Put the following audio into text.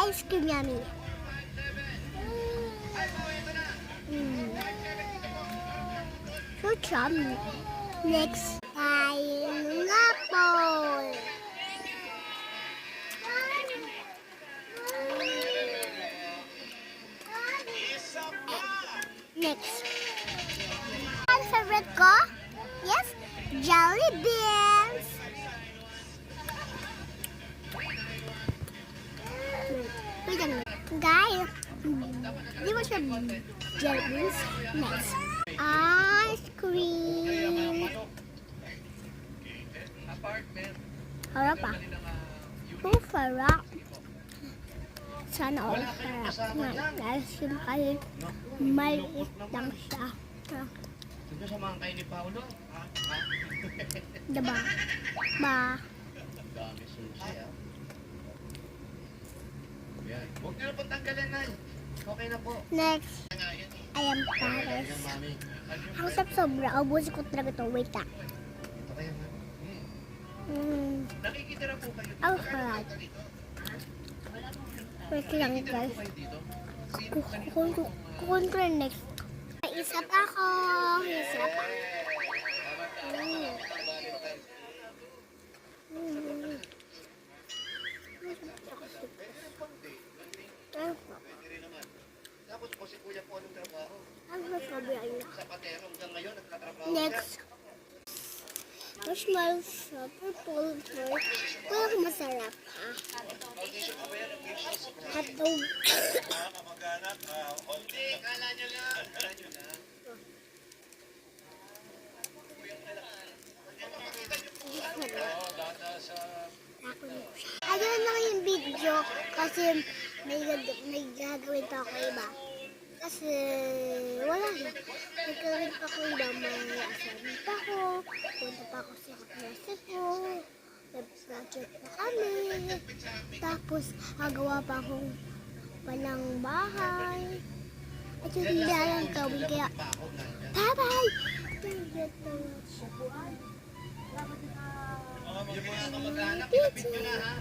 ice cream yummy. So yummy. Next, pineapple. Next. Ang favorite ko? Yes, jelly beans. Wait a minute. Guys, di ba siya jelly beans? Next. Ice cream. Harap ah. Oh, farap. Sana all farap. Guys, yung kahit maliit lang siya. Ito sa mga kain ni Paolo. Diba? Ba? Dami susi ah. Yan. Huwag niyo na pong tanggalin na. Okay na po. Next. Ayan, pares. Ang sarap sobra. Ubusin ko talaga ito. Wait lang. Nakikitira po kayo dito. Ang sarap. Wait lang guys. Kukontrol next. Isa pa ako. Isa pa. Tapos po si Kuya po anong trabaho? Ang sobra niya. Sa patero hanggang ngayon nagtatrabaho. Next. Marshmallow shop or pulver. Parang masarap ha. Hotdog. Hindi, kala nyo lang. Kala nyo lang. Ayun lang yung video kasi may gagawin pa ako iba. Kasi wala na. Nagkawin pa ako iba. May assignment pa ako. Punta pa ako sa klase ko. Nag-project pa kami. Tapos agawa pa akong palang bahay. At yung hindi alam gawin kaya bye-bye! Yung mga kamag-anak, ilapit nyo na ha.